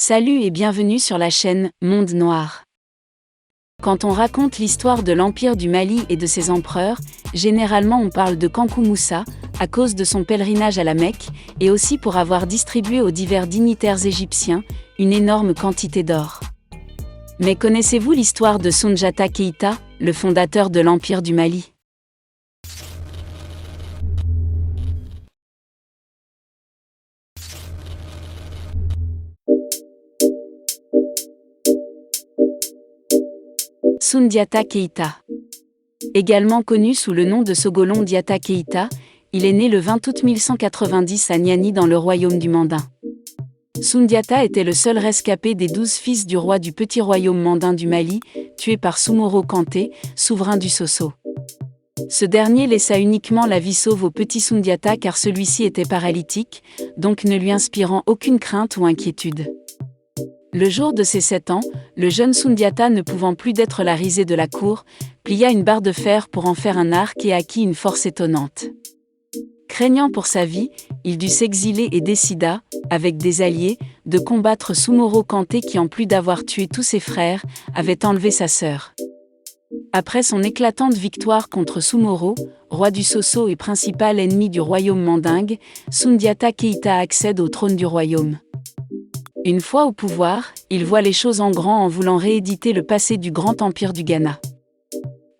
Salut et bienvenue sur la chaîne Monde Noir. Quand on raconte l'histoire de l'Empire du Mali et de ses empereurs, généralement on parle de Kankou Moussa, à cause de son pèlerinage à la Mecque, et aussi pour avoir distribué aux divers dignitaires égyptiens une énorme quantité d'or. Mais connaissez-vous l'histoire de Soundiata Keïta, le fondateur de l'Empire du Mali ? Soundiata Keïta. Également connu sous le nom de Sogolon Diatta Keïta, il est né le 20 août 1190 à Niani dans le royaume du Mandin. Soundiata était le seul rescapé des 12 fils du roi du petit royaume mandin du Mali, tué par Soumoro Kanté, souverain du Sosso. Ce dernier laissa uniquement la vie sauve au petit Soundiata car celui-ci était paralytique, donc ne lui inspirant aucune crainte ou inquiétude. Le jour de ses 7 ans, le jeune Soundiata, ne pouvant plus d'être la risée de la cour, plia une barre de fer pour en faire un arc et acquit une force étonnante. Craignant pour sa vie, il dut s'exiler et décida, avec des alliés, de combattre Soumoro Kanté qui, en plus d'avoir tué tous ses frères, avait enlevé sa sœur. Après son éclatante victoire contre Soumoro, roi du Sosso et principal ennemi du royaume mandingue, Soundiata Keïta accède au trône du royaume. Une fois au pouvoir, il voit les choses en grand en voulant rééditer le passé du grand empire du Ghana.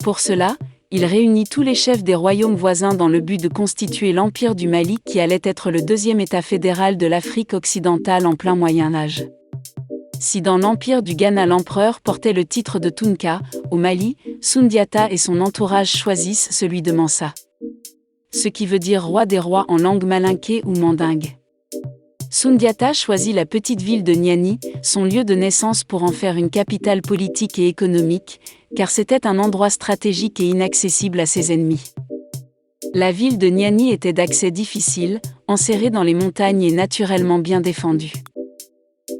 Pour cela, il réunit tous les chefs des royaumes voisins dans le but de constituer l'Empire du Mali qui allait être le deuxième État fédéral de l'Afrique occidentale en plein Moyen-Âge. Si dans l'Empire du Ghana l'empereur portait le titre de Tunka, au Mali, Soundiata et son entourage choisissent celui de Mansa. Ce qui veut dire roi des rois en langue malinké ou mandingue. Soundiata choisit la petite ville de Niani, son lieu de naissance, pour en faire une capitale politique et économique, car c'était un endroit stratégique et inaccessible à ses ennemis. La ville de Niani était d'accès difficile, enserrée dans les montagnes et naturellement bien défendue.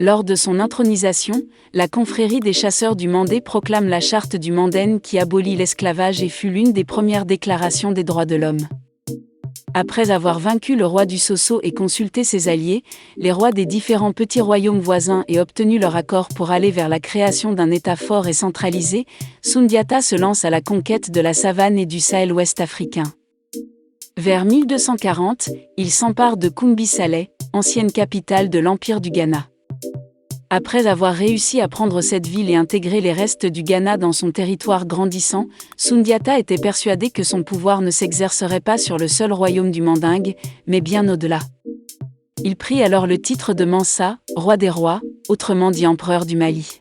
Lors de son intronisation, la confrérie des chasseurs du Mandé proclame la charte du Mandène qui abolit l'esclavage et fut l'une des premières déclarations des droits de l'homme. Après avoir vaincu le roi du Sosso et consulté ses alliés, les rois des différents petits royaumes voisins et obtenu leur accord pour aller vers la création d'un État fort et centralisé, Soundiata se lance à la conquête de la savane et du Sahel ouest africain. Vers 1240, il s'empare de Koumbi-Saleh, ancienne capitale de l'Empire du Ghana. Après avoir réussi à prendre cette ville et intégrer les restes du Ghana dans son territoire grandissant, Soundiata était persuadé que son pouvoir ne s'exercerait pas sur le seul royaume du Mandingue, mais bien au-delà. Il prit alors le titre de Mansa, roi des rois, autrement dit empereur du Mali.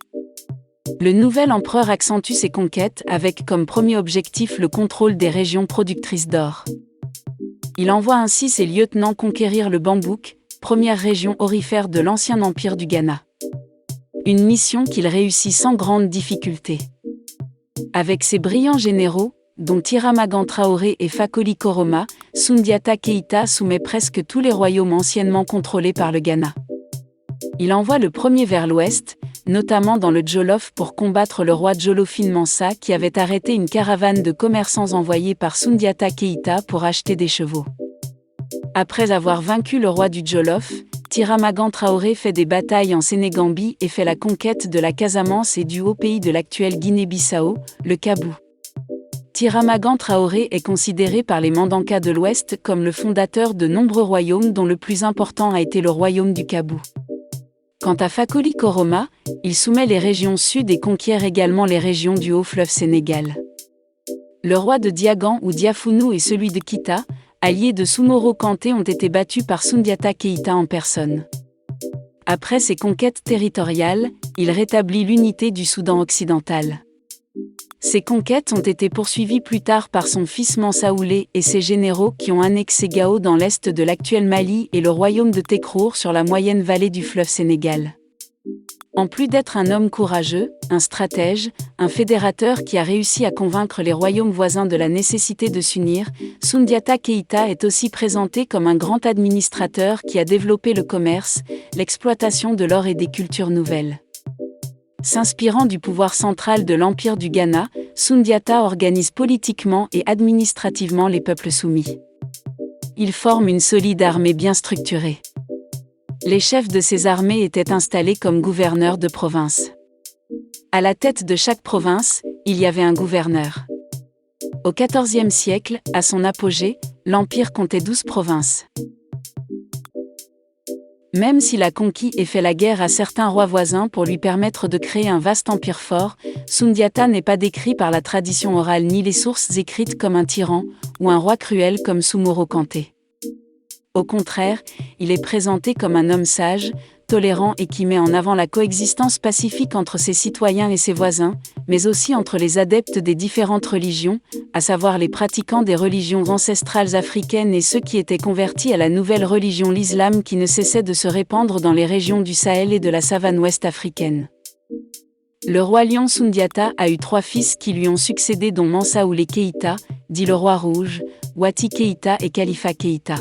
Le nouvel empereur accentue ses conquêtes avec comme premier objectif le contrôle des régions productrices d'or. Il envoie ainsi ses lieutenants conquérir le Bambouk, première région aurifère de l'ancien empire du Ghana. Une mission qu'il réussit sans grande difficulté. Avec ses brillants généraux, dont Tiramagan Traoré et Fakoli Koroma, Soundiata Keïta soumet presque tous les royaumes anciennement contrôlés par le Ghana. Il envoie le premier vers l'ouest, notamment dans le Djolof pour combattre le roi Djolofine Mansa qui avait arrêté une caravane de commerçants envoyés par Soundiata Keïta pour acheter des chevaux. Après avoir vaincu le roi du Djolof, Tiramagan Traoré fait des batailles en Sénégambie et fait la conquête de la Casamance et du haut pays de l'actuelle Guinée-Bissau, le Kabou. Tiramagan Traoré est considéré par les Mandankas de l'Ouest comme le fondateur de nombreux royaumes dont le plus important a été le royaume du Kabou. Quant à Fakoli Koroma, il soumet les régions sud et conquiert également les régions du haut fleuve Sénégal. Le roi de Diagan ou Diafounou et celui de Kita, alliés de Soumoro Kanté, ont été battus par Soundiata Keïta en personne. Après ces conquêtes territoriales, il rétablit l'unité du Soudan occidental. Ces conquêtes ont été poursuivies plus tard par son fils Mansaoulé et ses généraux qui ont annexé Gao dans l'est de l'actuel Mali et le royaume de Tekrour sur la moyenne vallée du fleuve Sénégal. En plus d'être un homme courageux, un stratège, un fédérateur qui a réussi à convaincre les royaumes voisins de la nécessité de s'unir, Soundiata Keïta est aussi présenté comme un grand administrateur qui a développé le commerce, l'exploitation de l'or et des cultures nouvelles. S'inspirant du pouvoir central de l'Empire du Ghana, Soundiata organise politiquement et administrativement les peuples soumis. Il forme une solide armée bien structurée. Les chefs de ces armées étaient installés comme gouverneurs de province. À la tête de chaque province, il y avait un gouverneur. Au XIVe siècle, à son apogée, l'Empire comptait 12 provinces. Même s'il a conquis et fait la guerre à certains rois voisins pour lui permettre de créer un vaste empire fort, Sundiata n'est pas décrit par la tradition orale ni les sources écrites comme un tyran, ou un roi cruel comme Sumuro Kanté. Au contraire, il est présenté comme un homme sage, tolérant et qui met en avant la coexistence pacifique entre ses citoyens et ses voisins, mais aussi entre les adeptes des différentes religions, à savoir les pratiquants des religions ancestrales africaines et ceux qui étaient convertis à la nouvelle religion l'islam qui ne cessait de se répandre dans les régions du Sahel et de la savane ouest africaine. Le roi lion Sundiata a eu 3 fils qui lui ont succédé dont Mansa Oulé Keïta, dit le roi rouge, Wati Keïta et Khalifa Keïta.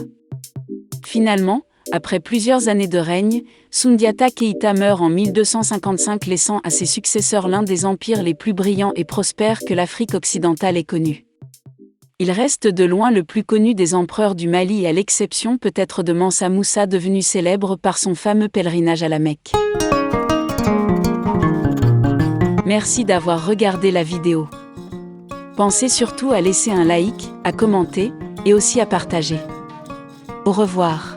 Finalement, après plusieurs années de règne, Sundiata Keïta meurt en 1255 laissant à ses successeurs l'un des empires les plus brillants et prospères que l'Afrique occidentale ait connu. Il reste de loin le plus connu des empereurs du Mali à l'exception peut-être de Mansa Moussa devenu célèbre par son fameux pèlerinage à la Mecque. Merci d'avoir regardé la vidéo. Pensez surtout à laisser un like, à commenter et aussi à partager. Au revoir.